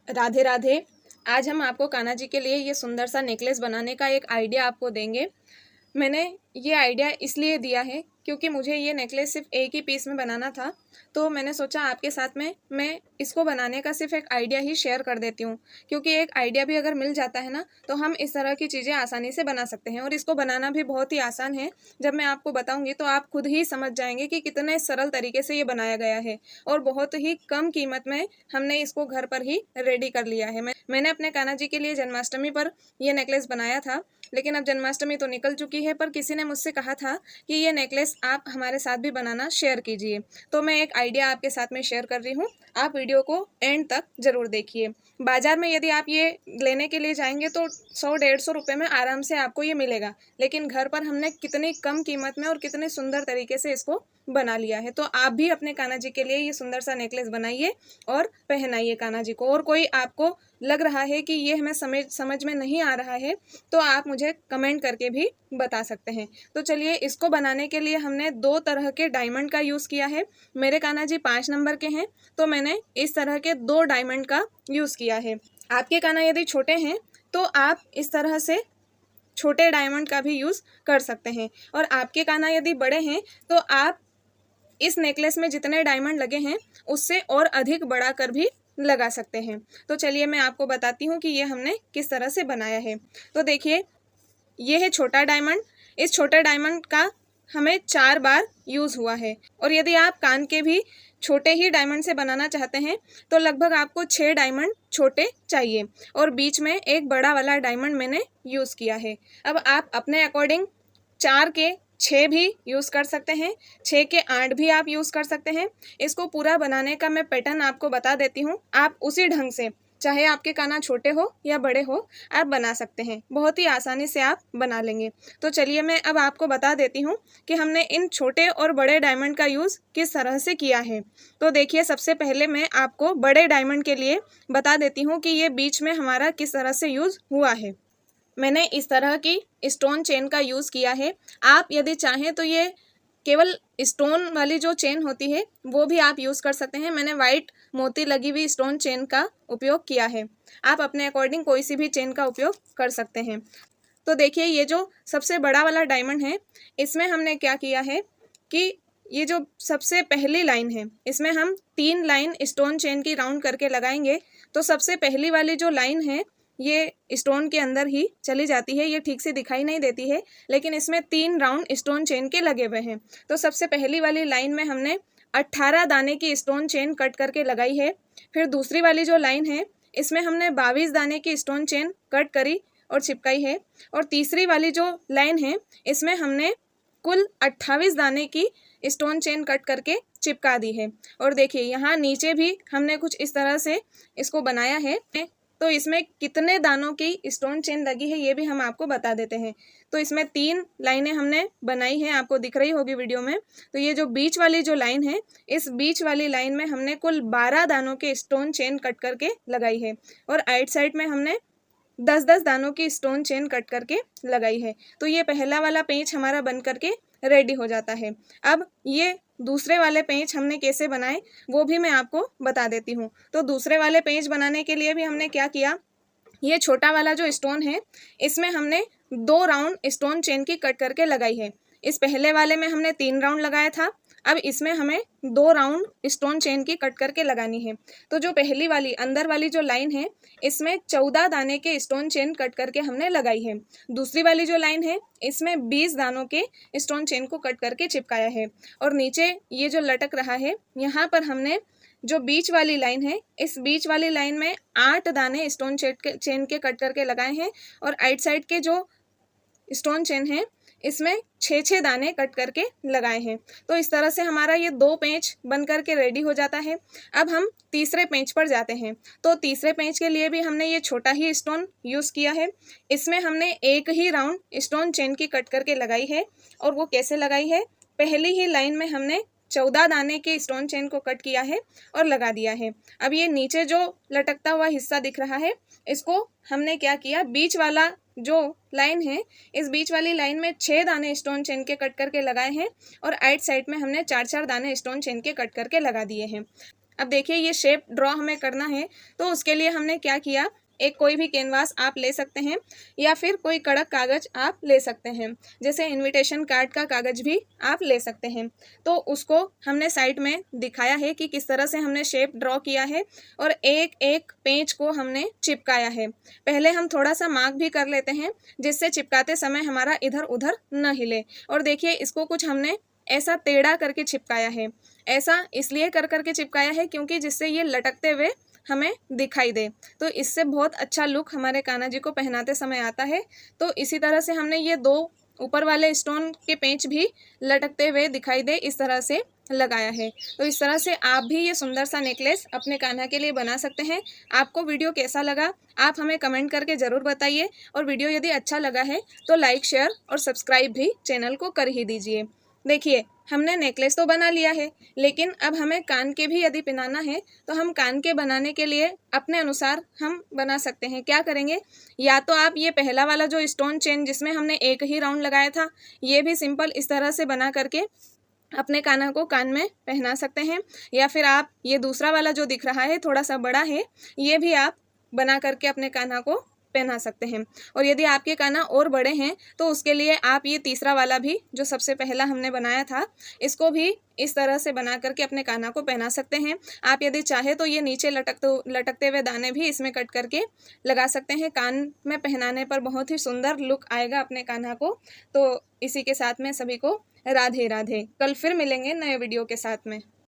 राधे राधे। आज हम आपको कान्हा जी के लिए ये सुंदर सा नेकलेस बनाने का एक आइडिया आपको देंगे। मैंने ये आइडिया इसलिए दिया है क्योंकि मुझे ये नेकलेस सिर्फ एक ही पीस में बनाना था, तो मैंने सोचा आपके साथ में मैं इसको बनाने का सिर्फ एक आइडिया ही शेयर कर देती हूँ। क्योंकि एक आइडिया भी अगर मिल जाता है ना, तो हम इस तरह की चीज़ें आसानी से बना सकते हैं और इसको बनाना भी बहुत ही आसान है। जब मैं आपको बताऊँगी तो आप खुद ही समझ जाएंगे कि कितने सरल तरीके से ये बनाया गया है और बहुत ही कम कीमत में हमने इसको घर पर ही रेडी कर लिया है। मैंने अपने कान्हा जी के लिए जन्माष्टमी पर यह नेकलेस बनाया था, लेकिन अब जन्माष्टमी तो निकल चुकी है, पर किसी ने मुझसे कहा था कि ये नेकलेस आप हमारे साथ भी बनाना शेयर कीजिए। तो मैं एक आइडिया आपके साथ में शेयर कर रही हूँ, आप वीडियो को एंड तक जरूर देखिए। बाजार में यदि आप ये लेने के लिए जाएंगे तो 100-150 रुपये में आराम से आपको ये मिलेगा, लेकिन घर पर हमने कितनी कम कीमत में और कितने सुंदर तरीके से इसको बना लिया है। तो आप भी अपने कान्हा जी के लिए ये सुंदर सा नेकलेस बनाइए और पहनाइए कान्हा जी को। और कोई आपको लग रहा है कि ये हमें समझ में नहीं आ रहा है, तो आप मुझे कमेंट करके भी बता सकते हैं। तो चलिए, इसको बनाने के लिए हमने 2 तरह के डायमंड का यूज़ किया है। मेरे कान्हा जी 5 नंबर के हैं, तो मैंने इस तरह के 2 डायमंड का यूज़ किया है। आपके कान्हा यदि छोटे हैं तो आप इस तरह से छोटे डायमंड का भी यूज़ कर सकते हैं, और आपके कान्हा यदि बड़े हैं तो आप इस नेकलेस में जितने डायमंड लगे हैं उससे और अधिक बढ़ा कर भी लगा सकते हैं। तो चलिए, मैं आपको बताती हूँ कि ये हमने किस तरह से बनाया है। तो देखिए, ये है छोटा डायमंड। इस छोटे डायमंड का हमें 4 बार यूज़ हुआ है, और यदि आप कान के भी छोटे ही डायमंड से बनाना चाहते हैं तो लगभग आपको 6 डायमंड छोटे चाहिए, और बीच में एक बड़ा वाला डायमंड मैंने यूज़ किया है। अब आप अपने अकॉर्डिंग 4 के 6 भी यूज़ कर सकते हैं, 6 के 8 भी आप यूज़ कर सकते हैं। इसको पूरा बनाने का मैं पैटर्न आपको बता देती हूँ, आप उसी ढंग से, चाहे आपके कान्हा छोटे हो या बड़े हो, आप बना सकते हैं। बहुत ही आसानी से आप बना लेंगे। तो चलिए, मैं अब आपको बता देती हूँ कि हमने इन छोटे और बड़े डायमंड का यूज़ किस तरह से किया है। तो देखिए, सबसे पहले मैं आपको बड़े डायमंड के लिए बता देती हूँ कि ये बीच में हमारा किस तरह से यूज़ हुआ है। मैंने इस तरह की स्टोन चेन का यूज़ किया है। आप यदि चाहें तो ये केवल स्टोन वाली जो चेन होती है वो भी आप यूज़ कर सकते हैं। मैंने वाइट मोती लगी हुई स्टोन चेन का उपयोग किया है। आप अपने अकॉर्डिंग कोई सी भी चेन का उपयोग कर सकते हैं। तो देखिए, ये जो सबसे बड़ा वाला डायमंड है, इसमें हमने क्या किया है कि ये जो सबसे पहली लाइन है, इसमें हम 3 लाइन स्टोन चेन की राउंड करके लगाएंगे। तो सबसे पहली वाली जो लाइन है ये स्टोन के अंदर ही चली जाती है, ये ठीक से दिखाई नहीं देती है, लेकिन इसमें 3 राउंड स्टोन चेन के लगे हुए हैं। तो सबसे पहली वाली लाइन में हमने 18 दाने की स्टोन चेन कट करके लगाई है। फिर दूसरी वाली जो लाइन है, इसमें हमने 22 दाने की स्टोन चेन कट करी और चिपकाई है। और तीसरी वाली जो लाइन है, इसमें हमने कुल 28 दाने की स्टोन चेन कट करके चिपका दी है। और देखिए, यहाँ नीचे भी हमने कुछ इस तरह से इसको बनाया है। तो इसमें कितने दानों की स्टोन चेन लगी है ये भी हम आपको बता देते हैं। तो इसमें 3 लाइनें हमने बनाई हैं, आपको दिख रही होगी वीडियो में। तो ये जो बीच वाली जो लाइन है, इस बीच वाली लाइन में हमने कुल 12 दानों के स्टोन चेन कट करके लगाई है, और आइट साइड में हमने 10-10 दानों की स्टोन चेन कट करके लगाई है। तो ये पहला वाला पेंच हमारा बन करके रेडी हो जाता है। अब ये दूसरे वाले पेंच हमने कैसे बनाए वो भी मैं आपको बता देती हूँ। तो दूसरे वाले पेंच बनाने के लिए भी हमने क्या किया, ये छोटा वाला जो स्टोन है, इसमें हमने 2 राउंड स्टोन चेन की कट करके लगाई है। इस पहले वाले में हमने 3 राउंड लगाया था, अब इसमें हमें 2 राउंड स्टोन चेन की कट करके लगानी है। तो जो पहली वाली अंदर वाली जो लाइन है, इसमें 14 दाने के स्टोन चेन कट करके हमने लगाई है। दूसरी वाली जो लाइन है, इसमें 20 दानों के स्टोन चेन को कट करके चिपकाया है। और नीचे ये जो लटक रहा है, यहाँ पर हमने जो बीच वाली लाइन है, इस बीच वाली लाइन में 8 दाने स्टोन चेन के कट करके लगाए हैं, और आइट साइड के जो स्टोन चेन है, इसमें 6-6 दाने कट करके लगाए हैं। तो इस तरह से हमारा ये 2 पेंच बन करके रेडी हो जाता है। अब हम तीसरे पेंच पर जाते हैं। तो तीसरे पेंच के लिए भी हमने ये छोटा ही स्टोन यूज़ किया है। इसमें हमने एक ही राउंड स्टोन चेन की कट करके लगाई है। और वो कैसे लगाई है, पहली ही लाइन में हमने 14 दाने के स्टोन चेन को कट किया है और लगा दिया है। अब ये नीचे जो लटकता हुआ हिस्सा दिख रहा है, इसको हमने क्या किया, बीच वाला जो लाइन है, इस बीच वाली लाइन में 6 दाने स्टोन चेन के कट करके लगाए हैं, और आइट साइड में हमने 4-4 दाने स्टोन चेन के कट करके लगा दिए हैं। अब देखिए ये शेप ड्रॉ हमें करना है, तो उसके लिए हमने क्या किया, एक कोई भी कैनवास आप ले सकते हैं या फिर कोई कड़क कागज़ आप ले सकते हैं, जैसे इनविटेशन कार्ड का कागज़ भी आप ले सकते हैं। तो उसको हमने साइड में दिखाया है कि किस तरह से हमने शेप ड्रॉ किया है और एक एक पेंच को हमने चिपकाया है। पहले हम थोड़ा सा मार्क भी कर लेते हैं, जिससे चिपकाते समय हमारा इधर उधर न हिले। और देखिए इसको कुछ हमने ऐसा टेढ़ा करके चिपकाया है। ऐसा इसलिए कर करके चिपकाया है क्योंकि जिससे ये लटकते हुए हमें दिखाई दे, तो इससे बहुत अच्छा लुक हमारे कान्हा जी को पहनाते समय आता है। तो इसी तरह से हमने ये 2 ऊपर वाले स्टोन के पेंच भी लटकते हुए दिखाई दे इस तरह से लगाया है। तो इस तरह से आप भी ये सुंदर सा नेकलेस अपने कान्हा के लिए बना सकते हैं। आपको वीडियो कैसा लगा आप हमें कमेंट करके ज़रूर बताइए, और वीडियो यदि अच्छा लगा है तो लाइक, शेयर और सब्सक्राइब भी चैनल को कर ही दीजिए। देखिए हमने नेकलेस तो बना लिया है, लेकिन अब हमें कान के भी यदि पहनाना है तो हम कान के बनाने के लिए अपने अनुसार हम बना सकते हैं। क्या करेंगे, या तो आप ये पहला वाला जो स्टोन चेन जिसमें हमने एक ही राउंड लगाया था, ये भी सिंपल इस तरह से बना करके अपने कान्हा को कान में पहना सकते हैं, या फिर आप ये दूसरा वाला जो दिख रहा है थोड़ा सा बड़ा है, ये भी आप बना करके अपने कान्हा को पहना सकते हैं। और यदि आपके कान्हा और बड़े हैं तो उसके लिए आप ये तीसरा वाला भी जो सबसे पहला हमने बनाया था, इसको भी इस तरह से बना करके अपने कान्हा को पहना सकते हैं। आप यदि चाहे तो ये नीचे लटकते हुए दाने भी इसमें कट करके लगा सकते हैं। कान में पहनाने पर बहुत ही सुंदर लुक आएगा अपने कान्हा को। तो इसी के साथ में सभी को राधे राधे। कल फिर मिलेंगे नए वीडियो के साथ में।